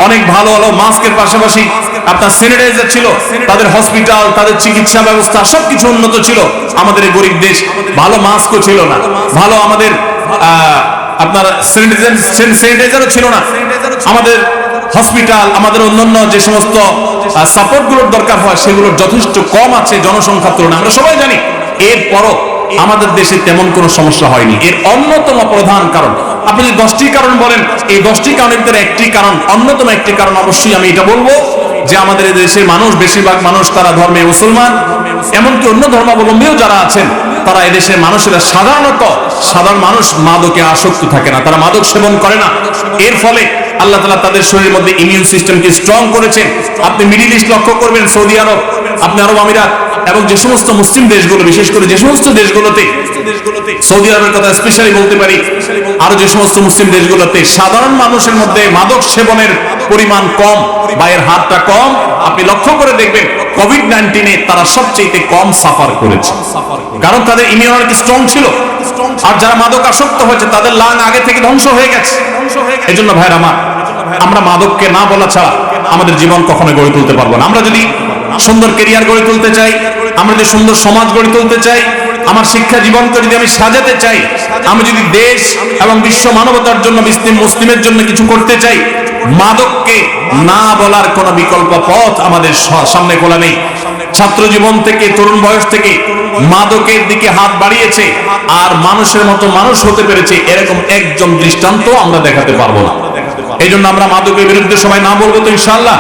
অনেক ভালো ভালো মাস্কের পাশাপাশি আপনার স্যানিটাইজার ছিল, তাদের হসপিটাল, তাদের চিকিৎসা ব্যবস্থা সবকিছু উন্নত ছিল। আমাদের এই গরিব দেশ ভালো মাস্কও ছিল না, ভালো আমাদের আপনার স্যানিটাইজারও ছিল না, আমাদের হসপিটাল, আমাদের অন্যান্য যে সমস্ত সাপোর্টগুলোর দরকার হয় সেগুলোর যথেষ্ট কম আছে জনসংখ্যার তুলনায়, আমরা সবাই জানি। এরপরও আমাদের দেশে তেমন কোনো সমস্যা হয়নি। এর অন্যতম প্রধান কারণ, আপনি যদি 10টি কারণ বলেন, এই 10টি কারণের ভিতরে একটি কারণ, অন্যতম একটি কারণ অবশ্যই আমি এটা বলবো যে আমাদের দেশের মানুষ, বেশিরভাগ মানুষ তারা ধর্মে মুসলমান, এমনকি অন্য ধর্মাবলম্বীও যারা আছেন, তারা এদেশের মানুষেরা সাধারণ মানুষ মাদকে আসক্ত থাকে না, তারা মাদক সেবন করে না। এর ফলে আল্লাহ তাআলা তাদের শরীরের মধ্যে ইমিউন সিস্টেমকে স্ট্রং করেছেন। আপনি মিডল ইস্ট লক্ষ্য করবেন, সৌদি আরব, আপনি আরব আমিরাত এবং যে সমস্ত মুসলিম দেশগুলো, বিশেষ করে যে সমস্ত দেশগুলোতে, সৌদি আরবের কথা স্পেশালি বলতে পারি, আরো যে সমস্ত মুসলিম দেশগুলোতে সাধারণ মানুষের মধ্যে মাদক সেবনের পরিমাণ কম বা এর হারটা কম, আপনি লক্ষ্য করে দেখবেন কোভিড-19 এ তারা সবচেয়ে কম সাফার করেছে, কারণ তাদের ইমিউনিটি স্ট্রং ছিল। আর যারা মাদক আসক্ত হয়েছে তাদের লাং আগে থেকে ধ্বংস হয়ে গেছে। এজন্য ভাইরা আমার, আমরা মাদককে না বলা ছাড়া আমাদের জীবন কখনো গড়ে তুলতে পারবো না। আমরা যদি সুন্দর ক্যারিয়ার গড়ে তুলতে চাই, আমরা যদি সুন্দর সমাজ গড়ে তুলতে চাই, আমার শিক্ষা জীবনকে যদি আমি সাজাতে চাই, আমি যদি দেশ এবং বিশ্ব মানবতার জন্য, মুসলিমের জন্য কিছু করতে চাই, মাদককে না বলার কোনো বিকল্প পথ আমাদের সামনে খোলা নেই। ছাত্র জীবন থেকে, তরুণ বয়স থেকে মাদকের দিকে হাত বাড়িয়েছে আর মানুষের মতো মানুষ হতে পেরেছে, এরকম একজন দৃষ্টান্ত আমরা দেখাতে পারবো না। এই জন্য আমরা মাদকের বিরুদ্ধে সবাই না বলবো তো ইনশাআল্লাহ।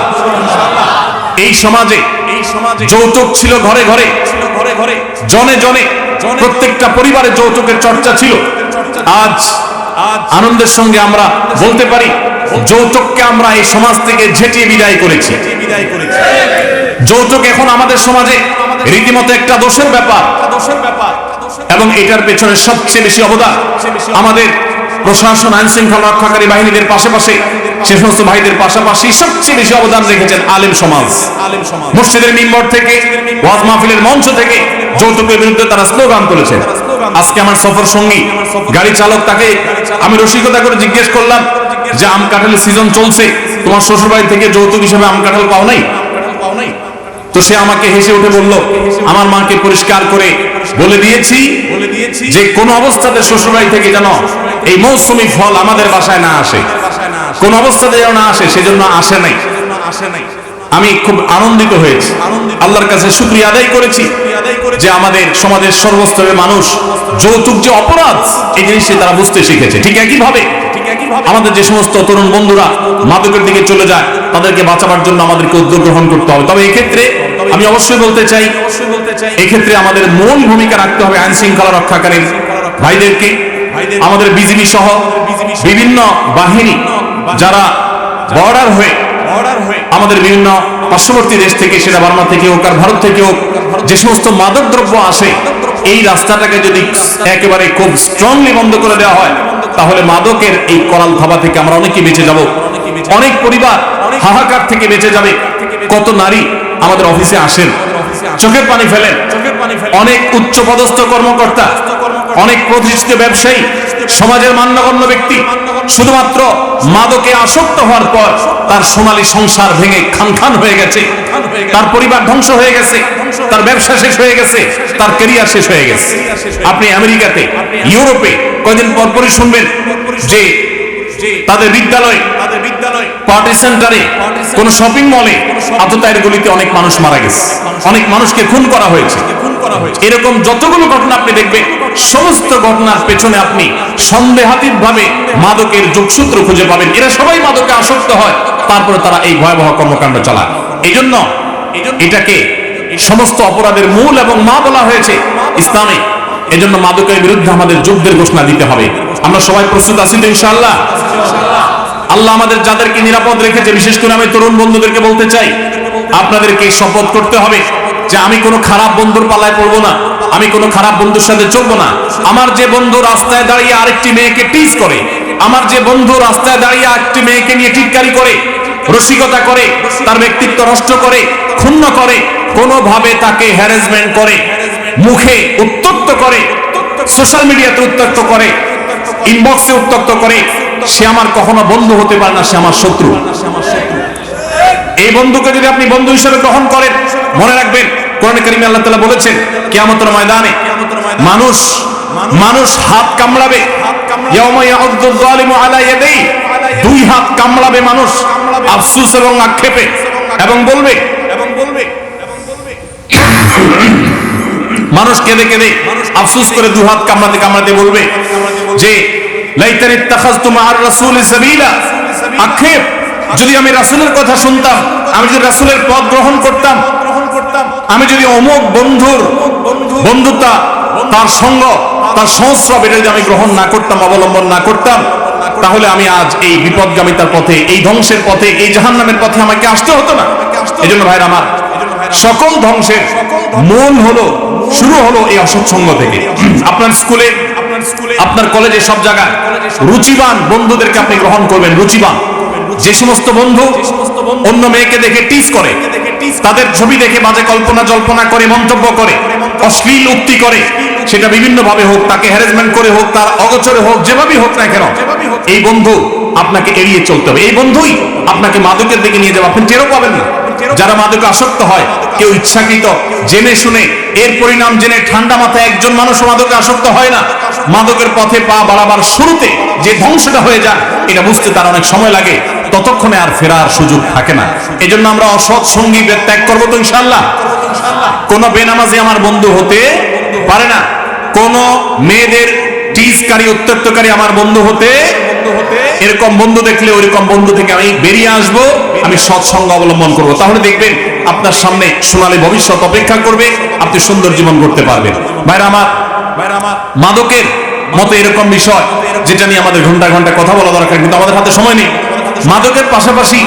এই সমাজে যৌতুক ছিল ঘরে ঘরে, জনে জনে, প্রত্যেকটা পরিবারে যৌতুকের চর্চা ছিল। আজ আনন্দের সঙ্গে আমরা বলতে পারি যৌতুককে আমরা এই সমাজ থেকে ঝেঁটিয়ে বিদায় করেছি। যৌতুক এখন আমাদের সমাজে রীতিমতো একটা দোষের ব্যাপার, এবং এটার পেছনে সবচেয়ে বেশি অবদান আমাদের প্রশাসন, আইন শৃঙ্খলা রক্ষাকারী বাহিনীদের পাশাপাশি, সে সমস্ত ভাইদের পাশাপাশি সবচেয়ে বেশি অবদান রেখেছেন আলেম সমাজ। মসজিদের মিম্বর থেকে, ওয়াজ মাহফিলের মঞ্চ থেকে যৌতুকের বিরুদ্ধে তারা স্লোগান তুলেছেন। আজকে আমার সফর সঙ্গী গাড়ি চালক, তাকে আমি রসিকতা করে জিজ্ঞেস করলাম যে আম কাঁঠালের সিজন চলছে, তোমার শ্বশুর বাড়ি থেকে যৌতুক হিসেবে আম কাঁঠাল পাও নাই? তো সে আমাকে হেসে উঠে বলল, আমার মাকে পরিষ্কার করে বলে দিয়েছি যে কোন অবস্থাতে শ্বশুরবাড়ি থেকে যেন এই মৌসুমী ফল আমাদের বাসায় না আসে, কোন অবস্থাতে যেন না আসে, সেজন্য আসে নাই। আমি খুব আনন্দিত হয়েছি, আল্লাহর কাছে শুকরিয়া আদায় করেছি যে আমাদের সমাজের সর্বস্তরের মানুষ যৌতুক যে অপরাধ, এই জিনিসটি তারা বুঝতে শিখেছে। ঠিক একইভাবে আমাদের যে সমস্ত তরুণ বন্ধুরা মাদকের দিকে চলে যায়, তাদেরকে বাঁচাবার জন্য আমাদেরকে উদ্যোগ গ্রহণ করতে হবে। তবে এই ক্ষেত্রে আমি অবশ্যই বলতে চাই, এই ক্ষেত্রে আমাদের মূল ভূমিকা রাখতে হবে আইন শৃঙ্খলা রক্ষাকারী ভাইদেরকে, আমাদের বিজিবি সহ বিভিন্ন বাহিনী যারা বর্ডার হয়ে আমাদের বিভিন্ন পার্শ্ববর্তী দেশ থেকে, সেটা বার্মা থেকে হোক আর ভারত থেকে হোক, যে সমস্ত মাদক দ্রব্য আসে, এই রাস্তাটাকে যদি একেবারে খুব স্ট্রংলি বন্ধ করে দেওয়া হয়, তাহলে মাদকের এই করাল থাবা থেকে আমরা অনেকেই বেঁচে যাব। অনেক পরিবার হাহাকার থেকে বেঁচে যাবে। কত নারী আমাদের অফিসে আসেন, চোখের পানি ফেলেন, অনেক উচ্চ পদস্থ কর্মকর্তা, অনেক প্রতিষ্ঠিত ব্যবসায়ী, সমাজের মান্যগণ্য ব্যক্তি শুধুমাত্র মাদকে আসক্ত হওয়ার পর তার সোনালী সংসার ভেঙে খান খান হয়ে গেছে, তার পরিবার ধ্বংস হয়ে গেছে, তার ব্যবসা শেষ হয়ে গেছে, তার ক্যারিয়ার শেষ হয়ে গেছে। আপনি আমেরিকাতে, ইউরোপে কয়েকদিন পরপরই শুনবেন যে তাদের বিদ্যালয়, পার্টি সেন্টারে, কোন শপিং মলে, আততায়ীর গুলিতে অনেক মানুষ মারা গেছে, অনেক মানুষকে খুন করা হয়েছে। এরকম যতগুলো ঘটনা আপনি দেখবেন সমস্ত ঘটনার পেছনে আপনি সন্দেহাতীত ভাবে মাদকের যোগসূত্র খুঁজে পাবেন। এরা সবাই মাদকে আসক্ত হয়, তারপরে তারা এই ভয়াবহ কর্মকাণ্ড চালায়। এই জন্য এটাকে সমস্ত অপরাধের মূল এবং মা বলা হয়েছে ইসলামে। এজন্য মাদকের বিরুদ্ধে আমাদের যুদ্ধের ঘোষণা দিতে হবে। আমরা সবাই প্রস্তুত আছি তো ইনশাআল্লাহ? আল্লাহ আমাদের যাদেরকে নিরাপদ রেখেছে, বিশেষ করে আমি তরুণ বন্ধুদেরকে বলতে চাই, আপনাদেরকে শপথ করতে হবে যে আমি কোনো খারাপ বন্ধুর পালায় পড়বো না, আমি কোনো খারাপ বন্ধুর সাথে চলবো না। আমার যে বন্ধু রাস্তায় দাঁড়িয়ে আরেকটি মেয়েকে টিজ করে, আমার যে বন্ধু রাস্তায় দাঁড়িয়ে আরেকটি মেয়েকে নিয়ে টিটকারি করে, রসিকতা করে, তার ব্যক্তিত্ব নষ্ট করে, ক্ষুণ্ণ করে, কোনোভাবে তাকে হ্যারাসমেন্ট করে, মুখে উত্তক্ত করে, সোশ্যাল মিডিয়াতে উত্তক্ত করে, ইনবক্সে উত্তক্ত করে, সে আমার কখনো বন্ধু হতে পারে না, সে আমার শত্রু। এই বন্ধুকে যদি আপনি বন্ধু হিসেবে গ্রহণ করেন, মনে রাখবেন কোরআনে কারিমে আল্লাহ তাআলা বলেছেন কিয়ামতের ময়দানে মানুষ হাত কামড়াবে, ইয়াউমা ইয়াউদ্দুয যালিমু আলা ইয়াদাইহি, দুই হাত কামড়াবে মানুষ আফসোস এবং আক্ষেপে, এবং বলবে মানুষ কেঁদে কেঁদে আফসোস করে দুই হাত কামড়াতে কামড়াতে বলবে যে লাইতানি ইত্তাখাযতু মা'আর রাসূলি সাবিলা, আক্ষেপ, যদি আমি রাসূলের কথা শুনতাম, আমি যদি রাসূলের পথ গ্রহণ করতাম, আমি যদি অমুক বন্ধুর বন্ধুতা, তার সঙ্গ, তার সংস্রব এটা যদি আমি গ্রহণ না করতাম, অবলম্বন না করতাম, তাহলে আমি আজ এই বিপদগামিতার পথে, এই ধ্বংসের পথে, এই জাহান্নামের পথে আমাকে আসতে হতো না। এজন্য ভাইরা আমার, সকল ধ্বংসের মূল হলো, শুরু হলো এই অসৎসঙ্গ থেকে। আপনার স্কুলে, আপনার কলেজে, সব জায়গায় রুচিবান বন্ধুদেরকে আপনি গ্রহণ করবেন। রুচিবান, যে সমস্ত বন্ধু অন্য মেয়েকে দেখে টিজ করে, তাদের ছবি দেখে বাজে কল্পনা জল্পনা করে, মন্তব্য করে, অশ্লীল উক্তি করে, সেটা বিভিন্ন ভাবে হোক, তাকে হ্যারাসমেন্ট করে হোক, তার অগোচরে হোক, যেভাবেই হোক না কেন, এই বন্ধু আপনাকে এড়িয়ে চলতে হবে। এই বন্ধুই আপনাকে মাদকের দিকে নিয়ে যাবে, আপনি টেরও পাবেন না। যারা মাদকে আসক্ত হয়, কেউ ইচ্ছাকৃত জেনে শুনে, এর পরিণাম জেনে ঠান্ডা মাথায় একজন মানুষ মাদকে আসক্ত হয় না। মাদকের পথে পা বাড়াবার শুরুতে যে ধ্বংসটা হয়ে যায়, এটা বুঝতে তার অনেক সময় লাগে, ততক্ষণে আর ফেরার সুযোগ থাকে না। এই জন্য আমরা অসৎ সঙ্গী ত্যাগ করবো তো ইনশাআল্লাহ। কোন বেনামাজি আমার বন্ধু হতে পারে না, কোন মেয়েদের টিজকারী, উত্ত্যক্তকারী আমার বন্ধু হতে, এরকম বন্ধু দেখলে ওইরকম বন্ধু থেকে আমি বেরিয়ে আসব, আমি সৎসঙ্গ অবলম্বন করব। তাহলে দেখবেন আপনার সামনে সোনালী ভবিষ্যৎ অপেক্ষা করবে, আপনি সুন্দর জীবন করতে পারবেন। ভাইরা আমার, মাদকের মতো এরকম বিষয় যেটা নিয়ে আমাদের ঘন্টা ঘন্টা কথা বলা দরকার, কিন্তু আমাদের হাতে সময় নেই। মাদকের পাশাপাশি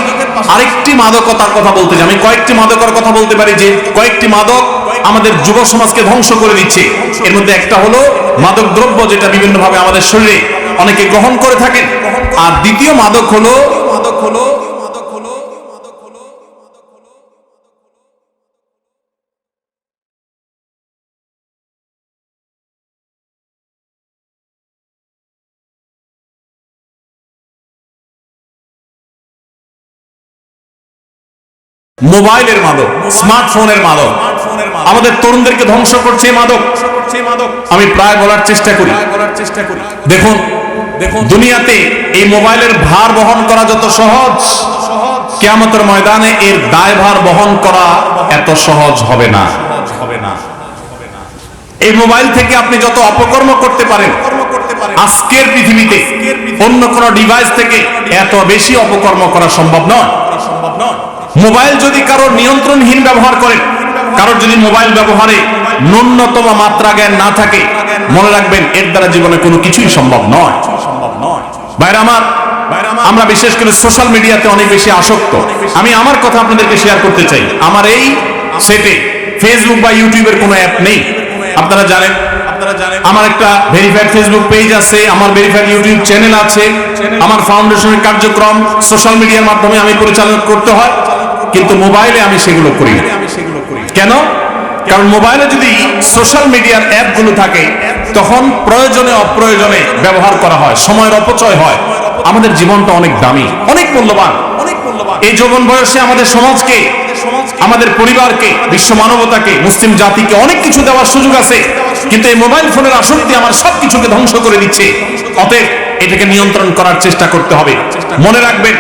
আরেকটি মাদকতার কথা বলতে চাই। আমি কয়েকটি মাদকের কথা বলতে পারি, যে কয়েকটি মাদক আমাদের যুব সমাজকে ধ্বংস করে দিচ্ছে। এর মধ্যে একটা হলো মাদক দ্রব্য, যেটা বিভিন্ন ভাবে আমাদের শরীরে অনেকে গ্রহণ করে থাকেন। আর দ্বিতীয় মাদক হলো মোবাইলের মাদক, স্মার্টফোনের মাদক, আমাদের তরুণদেরকে ধ্বংস করছে এই মাদক। আমি প্রায় বলার চেষ্টা করি, দেখুন দুনিয়াতে এই মোবাইলের ভার বহন করা যত সহজ, কিয়ামতের ময়দানে এর দায়ভার বহন করা এত সহজ হবে না। এই মোবাইল থেকে আপনি যত অপকর্ম করতে পারেন, আজকের পৃথিবীতে অন্য কোন ডিভাইস থেকে এত বেশি অপকর্ম করা সম্ভব নয়। মোবাইল যদি কারো নিয়ন্ত্রণহীন ব্যবহার করেন, কারোর যদি মোবাইল ব্যবহারে ন্যূনতম মাত্রা জ্ঞান না থাকে, মনে রাখবেন এর দ্বারা জীবনে কোনো কিছুই সম্ভব নয়। ভাইরা আমার, আমরা বিশেষ করে সোশ্যাল মিডিয়াতে অনেক বেশি আসক্ত। আমি আমার কথা আপনাদেরকে শেয়ার করতে চাই। আমার এই সেটে ফেসবুক বা ইউটিউবের কোনো অ্যাপ নেই। আপনারা জানেন আমার একটা ভেরিফাইড ফেসবুক পেজ আছে, আমার ভেরিফাইড ইউটিউব চ্যানেল আছে, আমার ফাউন্ডেশনের কার্যক্রম সোশ্যাল মিডিয়ার মাধ্যমে আমি পরিচালনা করতে হয়, কিন্তু মোবাইলে আমি সেগুলো করি না। কেন? কারণ মোবাইলে যদি সোশ্যাল মিডিয়ার অ্যাপগুলো থাকে, তখন প্রয়োজনে অপ্রয়োজনে ব্যবহার করা হয়, সময়ের অপচয় হয়। আমাদের জীবনটা অনেক দামি, অনেক মূল্যবান। এই যৌবন বয়সে আমাদের সমাজকে, আমাদের পরিবারকে, বিশ্ব মানবতাকে, মুসলিম জাতিকে অনেক কিছু দেওয়ার সুযোগ আছে, কিন্তু এই মোবাইল ফোনের আসক্তি আমার সবকিছুকে ধ্বংস করে দিচ্ছে। অতএব এটাকে নিয়ন্ত্রণ করার চেষ্টা করতে হবে। মনে রাখবেন,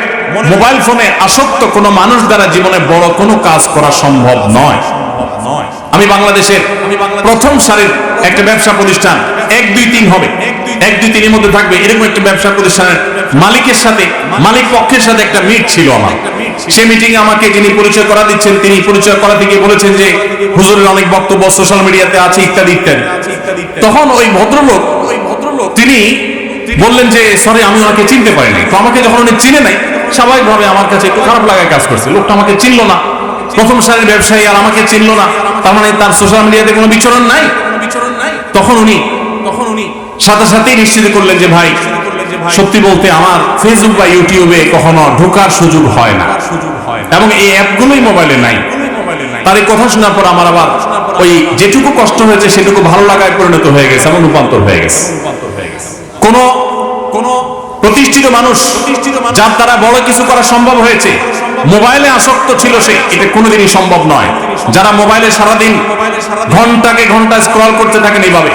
মোবাইল ফোনে আসক্ত কোনো মানুষ দ্বারা জীবনে বড় কোনো কাজ করা সম্ভব নয়। আমি বাংলাদেশের প্রথম সারির একটা ব্যবসা প্রতিষ্ঠান 1 2 3 হবে, 1 2 3 এর মধ্যে থাকবে, এরকম একটা ব্যবসা প্রতিষ্ঠানের মালিকের সাথে, মালিক পক্ষের সাথে একটা মিট ছিল আমার। সেই মিটিং এ আমাকে যিনি পরিচয় করা দিচ্ছেন, তিনি পরিচয় করা থেকে বলেছেন যে হুজুরের অনেক বক্তব্য সোশ্যাল মিডিয়াতে আছে ইত্যাদি ইত্যাদি। তখন ওই ভদ্রলোক তিনি বললেন যে সরি, আমি ওনাকে চিনতে পারিনি। তো আমাকে যখন উনি চিনে নাই, স্বাভাবিকভাবে আমার কাছে একটু খারাপ লাগায় কাজ করছে। লোকটা আমাকে চিনলো না, প্রথম সারির ব্যবসায়ী, আর আমাকে চিনলো না, তার মানে তার সোশ্যাল মিডিয়াতে কোনো বিচরণ নাই। তখন উনি সাথে সাথেই নিশ্চিত করলেন যে ভাই, সত্যি বলতে আমার ফেসবুক বা ইউটিউবে কখনো ঢোকার সুযোগ হয় না, এবং এই অ্যাপগুলোই মোবাইলে নাই। তার এই কথা শোনার পর আমার আবার ওই যেটুকু কষ্ট হয়েছে সেটুকু ভালো লাগায় পরিণত হয়ে গেছে এবং রূপান্তর হয়ে গেছে। কোন প্রতিষ্ঠিত মানুষ যার দ্বারা বড় কিছু করা সম্ভব হয়েছে, মোবাইলে আসক্ত ছিল সে, এটা কোনোদিনই সম্ভব নয়। যারা মোবাইলে সারাদিন ঘন্টাকে ঘন্টা স্ক্রল করতে থাকেন, এইভাবে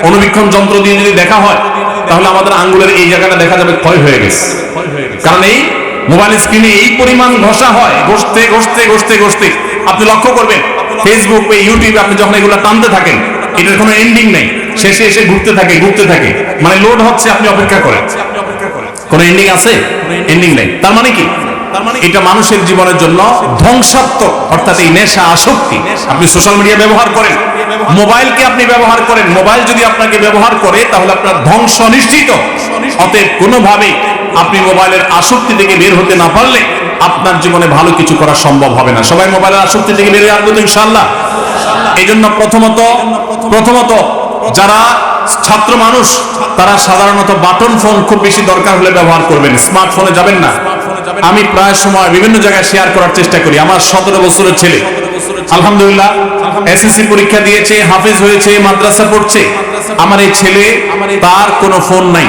অনুবীক্ষণ যন্ত্র দিয়ে যদি দেখা হয়, তাহলে আমাদের আঙ্গুলের এই জায়গাটা দেখা যাবে ক্ষয় হয়ে গেছে। কারণ এই মোবাইল স্ক্রিনে এই পরিমাণ ঘষা হয়, ঘষতে ঘষতে ঘষতে ঘষতে আপনি লক্ষ্য করবেন ফেসবুক বা ইউটিউবে আপনি যখন এগুলো টানতে থাকেন, এটার কোনো এন্ডিং নেই, শেষে এসে ঘুরতে থাকে, মানে লোড হচ্ছে, আপনি অপেক্ষা করেন। কোন এন্ডিং আছে? এন্ডিং নেই। তার মানে কি? এটা মানুষের জীবনের জন্য ধ্বংসাত্মক, অর্থাৎ এই নেশা, আসক্তি। আপনি সোশ্যাল মিডিয়া ব্যবহার করেন, মোবাইলকে আপনি ব্যবহার করেন, মোবাইল যদি আপনাকে ব্যবহার করে তাহলে আপনার ধ্বংস নিশ্চিত। অতএব কোনোভাবেই আপনি মোবাইলের আসক্তি থেকে বের হতে না পারলে আপনার জীবনে ভালো কিছু করা সম্ভব হবে না। সবাই মোবাইলের আসক্তি থেকে বেরিয়ে আসবো তো ইনশাআল্লাহ। এই জন্য প্রথমত যারা ছাত্র মানুষ, তারা সাধারণত বাটন ফোন খুব বেশি দরকার হলে ব্যবহার করবেন, স্মার্টফোনে যাবেন না। আমি প্রায় সময় বিভিন্ন জায়গায় শেয়ার করার চেষ্টা করি। আমার 17 বছরের ছেলে আলহামদুলিল্লাহ এসএসসি পরীক্ষা দিয়েছে, হাফেজ হয়েছে, মাদ্রাসা পড়ছে। আমার এই ছেলে, তার কোনো ফোন নাই,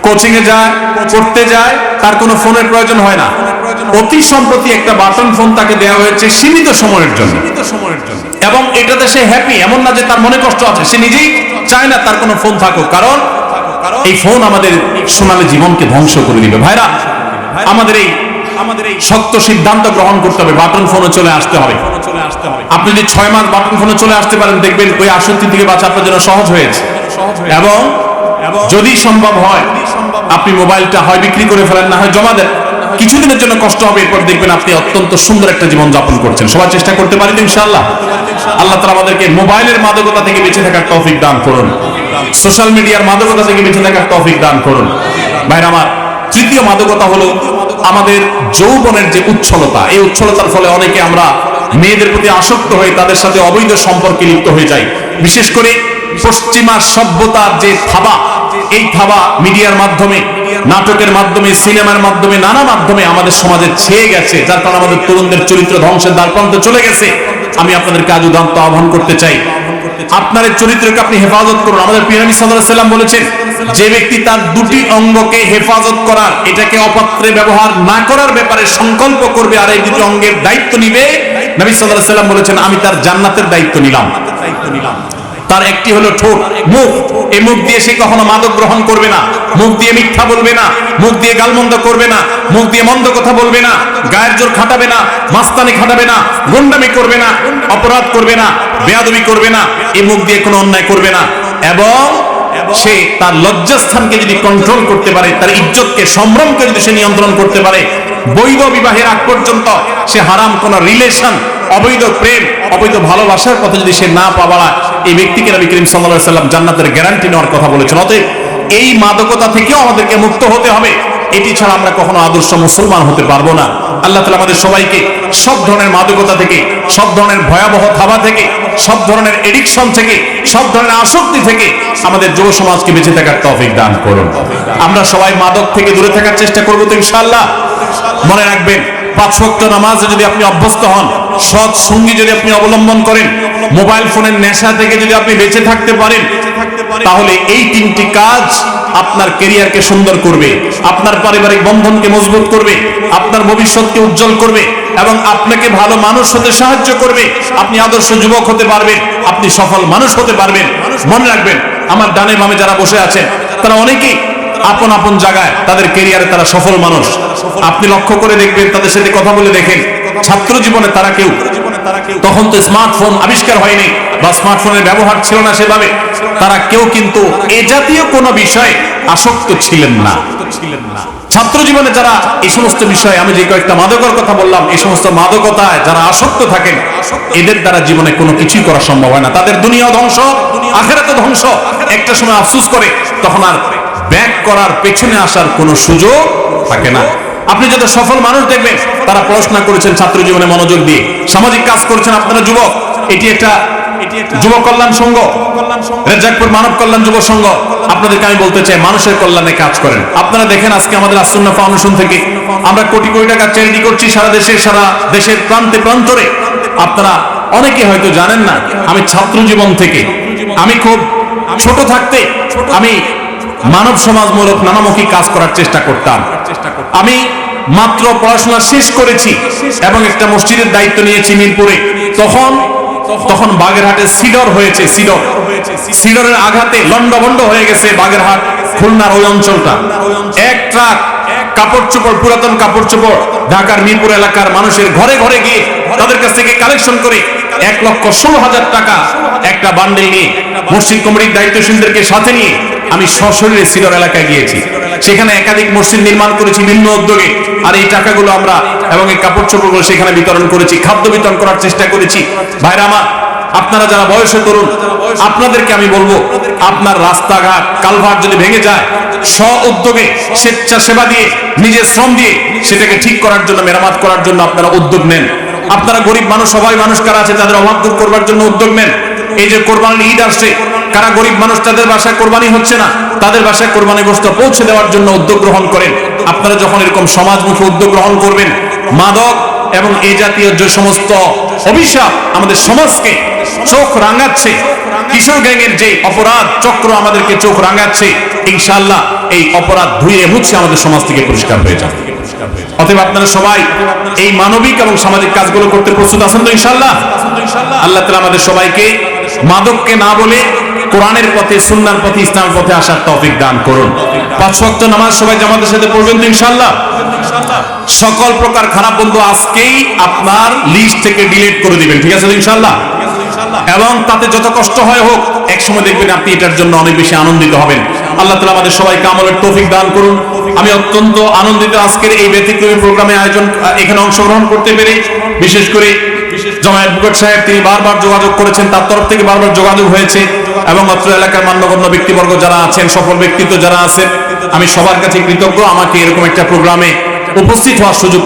কোচিং এ যায়, পড়তে যায়, তার কোনো ফোনের প্রয়োজন হয় না। অতি সম্প্রতি একটা বাটন ফোন তাকে দেওয়া হয়েছে সীমিত সময়ের জন্য, এবং এটাতে সে হ্যাপি। এমন না যে তার মনে কষ্ট আছে, সে নিজেই চায় না তার কোনো ফোন থাকুক, কারণ এই ফোন আমাদের সোনালী জীবনকে ধ্বংস করে দিবে। ভাইরা, আমাদের এই শক্ত সিদ্ধান্ত গ্রহণ করতে হবে, বাটন ফোনে চলে আসতে হবে। আপনি যদি 6 মাস বাটন ফোনে চলে আসতে পারেন, দেখবেন ওই আসক্তি থেকে বাঁচা আপনার জন্য সহজ হয়েছে। এবং যদি সম্ভব হয়, আপনি মোবাইলটা হয় বিক্রি করে ফেলেন, না হয় জমা দেন। কিছুদিনের জন্য কষ্ট হবে, এরপর দেখবেন আপনি অত্যন্ত সুন্দর একটা জীবন যাপন করছেন। সবাই চেষ্টা করতে পারি তো ইনশাআল্লাহ। আল্লাহ তাআলা আমাদেরকে মোবাইলের মাদকতা থেকে বেঁচে থাকার তৌফিক দান করুন, সোশ্যাল মিডিয়ার মাদকতা থেকে বেঁচে থাকার তৌফিক দান করুন। ভাইরা আমার, তৃতীয় মাদকতা হলো আমাদের যৌবনের যে উচ্ছলতা। এই উচ্ছলতার ফলে অনেকে আমরা মেয়েদের প্রতি আসক্ত হয়ে তাদের সাথে অবৈধ সম্পর্কে লিপ্ত হয়ে যাই। বিশেষ করে পশ্চিমা সভ্যতার যে থাবা, এই থাবা মিডিয়ার মাধ্যমে, নাটকের মাধ্যমে, সিনেমার মাধ্যমে, নানা মাধ্যমে আমাদের সমাজে ছেয়ে গেছে, যার কারণে আমাদের তরুণদের চরিত্র ধ্বংসের দ্বারপ্রান্তে চলে গেছে। আমি আপনাদেরকে আজ উদাত্ত আহ্বান করতে চাই, আপনার এই চরিত্রকে আপনি হেফাজত করুন। আমাদের প্রিয় নবী সাল্লাল্লাহু আলাইহি ওয়াসাল্লাম বলেছেন, যে ব্যক্তি তার দুটি অঙ্গকে হেফাজত করার, এটাকে অপাত্রে ব্যবহার না করার ব্যাপারে সংকল্প করবে আর এই দুটি অঙ্গের দায়িত্ব নিবে, নবী সাল্লাল্লাহু আলাইহি ওয়াসাল্লাম বলেছেন, আমি তার জান্নাতের দায়িত্ব নিলাম। তার একটি হলো ঠোঁট, মুখ। এই মুখ দিয়ে সে কখনো মাদক গ্রহণ করবে না, মুখ দিয়ে মিথ্যা বলবে না, মুখ দিয়ে গালমন্দ করবে না, মুখ দিয়ে মন্দ কথা বলবে না, গায়ের জোর খাটাবে না, মাস্তানি খাটাবে না, গুন্ডামি করবে না, অপরাধ করবে না, বেয়াদবি করবে না, এই মুখ দিয়ে কোনো অন্যায় করবে না। এবং সে তার লজ্জাস্থানকে যদি কন্ট্রোল করতে পারে, তার ইজ্জতকে, সম্ভ্রমকে যদি সে নিয়ন্ত্রণ করতে পারে, বৈধ বিবাহের আগ পর্যন্ত সে হারাম কোন রিলেশন, অবৈধ প্রেম, অবৈধ ভালোবাসার কথা যদি সে না পাওয়া, এই ব্যক্তিকে নবী করিম সাল্লাল্লাহু আলাইহি ওয়াসাল্লাম জান্নাতের গ্যারান্টি নেওয়ার কথা বলেছেন। অতএব এই মাদকতা থেকেও আমাদেরকে মুক্ত হতে হবে। এটি ছাড়া আমরা কখনো আদর্শ মুসলমান হতে পারবো না। আল্লাহ তাআলা আমাদের সবাইকে সব ধরনের মাদকতা থেকে, সব ধরনের ভয়াবহ থাবা থেকে, সব ধরনের এডিকশন থেকে, সব ধরনের আসক্তি থেকে আমাদের যুব সমাজকে বেঁচে থাকার তৌফিক দান করুন। আমরা সবাই মাদক থেকে দূরে থাকার চেষ্টা করবো তো ইনশাআল্লাহ। মনে রাখবেন, 5 ওয়াক্ত নামাজে যদি আপনি অভ্যস্ত হন, সৎ সঙ্গী যদি আপনি অবলম্বন করেন, মোবাইল ফোনের নেশা থেকে যদি আপনি বেঁচে থাকতে পারেন, তাহলে এই 3টি কাজ আপনার ক্যারিয়ারকে সুন্দর করবে, আপনার পারিবারিক বন্ধনকে মজবুত করবে, আপনার ভবিষ্যৎকে উজ্জ্বল করবে এবং আপনাকে ভালো মানুষ হতে সাহায্য করবে। আপনি আদর্শ যুবক হতে পারবেন, আপনি সফল মানুষ হতে পারবেন। মনে রাখবেন, আমার ডানে বামে যারা বসে আছেন, তারা অনেকেই আপন আপন জায়গায় তাদের ক্যারিয়ারে তারা সফল মানুষ। আপনি লক্ষ্য করে দেখবেন, তাদের সাথে কথা বলে দেখেন, ছাত্র জীবনে তারা কেউ, তখন তো স্মার্টফোন আবিষ্কার হয়নি, বা স্মার্টফোনের ব্যবহার ছিল না সেভাবে, তারা কেউ কিন্তু এ জাতীয় কোনো বিষয়ে আসক্ত ছিলেন না। ছাত্র জীবনে যারা এই সমস্ত বিষয়ে, আমি যে কয়েকটা মাদকের কথা বললাম, এই সমস্ত মাদকতায় যারা আসক্ত থাকেন, এদের দ্বারা জীবনে কোনো কিছুই করা সম্ভব হয় না। তাদের দুনিয়াও ধ্বংস, আখিরাতও ধ্বংস। একটা সময় আফসোস করে তখন আর ব্যাক করার, পেছনে আসার কোনো সুযোগ থাকে না। আপনি যত সফল মানুষ দেখবেন তারা পড়াশোনা করেছেন ছাত্র জীবনে মনোযোগ দিয়ে, সামাজিক কাজ করেছেন। আপনারা যুবক, এটি একটা যুব কল্যাণ সংঘ, রেজাকপুর মানব কল্যাণ যুব সংঘ, আপনাদেরকে আমি বলতে চাই মানুষের কল্যাণে কাজ করেন। আপনারা দেখেন আজকে আমাদের আসুন্নাহ ফাউন্ডেশন থেকে আমরা কোটি কোটি টাকা চ্যারিটি করছি সারা দেশের প্রান্তে প্রান্তরে। আপনারা অনেকে হয়তো জানেন না, আমি ছাত্র জীবন থেকে, আমি খুব ছোট থাকতে আমি মানব সমাজমূলক নানামুখী কাজ করার চেষ্টা করতাম। আমি মাত্র পড়াশোনা শেষ করেছি এবং একটা মসজিদের দায়িত্ব নিয়েছি মিরপুরে। তখন বাগেরহাটে সিডর হয়েছে। সিডরের আঘাতে লন্ডভন্ড হয়ে গেছে বাগেরহাট খুলনার ওই অঞ্চলটা। এক ট্রাক কাপড় চোপড়, পুরাতন কাপড় চোপড় ঢাকার মিরপুর এলাকার মানুষের ঘরে ঘরে গিয়ে তাদের কাছ থেকে কালেকশন করে 1,16,000 টাকা একটা বান্ডেল নিয়ে মসজিদ কমিটির দায়িত্বশীলদেরকে সাথে নিয়ে আমি সশরীরে সিডর এলাকায় গিয়েছি। সেখানে একাধিক মসজিদ নির্মাণ করেছি ভিন্ন উদ্যোগে। আর এই টাকাগুলো আমরা এবং এই কাপড় চোপড়গুলো সেখানে বিতরণ করেছি, খাদ্য বিতরণ করার চেষ্টা করেছি। ভাইরা আমার, আপনারা যারা বয়সে তরুণ, আপনাদেরকে আমি বলবো, আপনার রাস্তাঘাট কালভার্ট যদি ভেঙে যায়, স্ব উদ্যোগে স্বেচ্ছাসেবা দিয়ে, নিজের শ্রম দিয়ে সেটাকে ঠিক করার জন্য, মেরামত করার জন্য আপনারা উদ্যোগ নেন। আপনারা গরিব মানুষ, সবাই মানুষ কারা আছে তাদের অভাব দূর করবার জন্য উদ্যোগ নেন। এই যে কোরবানির ঈদ আসছে, কারা গরিব মানুষ তাদের বাসায় কোরবানি হচ্ছে না, তাদের বাসায় কোরবানি গোশত পৌঁছে দেওয়ার জন্য উদ্যোগ গ্রহণ করেন। আপনারা যখন এরকম সমাজমুখী উদ্যোগ গ্রহণ করবেন, মাদক এবং এই জাতীয় যে সমস্ত অভিশাপ আমাদের সমাজকে চোখ রাঙাচ্ছে, কিশোর গ্যাংয়ের যে অপরাধ চক্র আমাদেরকে চোখ রাঙাচ্ছে, ইনশাআল্লাহ এই অপরাধ ধুয়ে মুছে আমাদের সমাজ থেকে পরিষ্কার হয়ে যাবে। অতএব আপনারা সবাই এই মানবিক এবং সামাজিক কাজগুলো করতে প্রস্তুত আছেন তো ইনশাআল্লাহ? আল্লাহ তাআলা আমাদের সবাইকে মাদককে না বলে কোরআনের পথে, সুন্নাহর পথে, ইসলামের পথে আসার তৌফিক দান করুন। 5 ওয়াক্ত নামাজ সবাই জামাতের সাথে পড়বেন তো ইনশাআল্লাহ? সকল প্রকার খারাপ বন্ধু আজকেই আপনার লিস্ট থেকে ডিলিট করে দিবেন, ঠিক আছে ইনশাআল্লাহ? এবং তাতে যত কষ্ট হয় হোক, এক সময় দেখবেন আপনি এটার জন্য অনেক বেশি আনন্দিত হবেন। আল্লাহ তাআলা আমাদের সবাইকে আমলের তৌফিক দান করুন। আমি অত্যন্ত আনন্দিত আজকের এই ব্যতিক্রমী প্রোগ্রামে আয়োজন, এখানে অংশগ্রহণ করতে পেরে। বিশেষ করে জমায়েত বুকট সাহেব, তিনি বারবার যোগাযোগ করেছেন, তার তরফ থেকে বারবার যোগাযোগ হয়েছে, এবং অত্র এলাকার মান্যগণ্য ব্যক্তিবর্গ যারা আছেন, সফল ব্যক্তিত্ব যারা আছেন, আমি সবার কাছে কৃতজ্ঞ আমাকে এরকম একটা প্রোগ্রামে উপস্থিত হওয়ার সুযোগ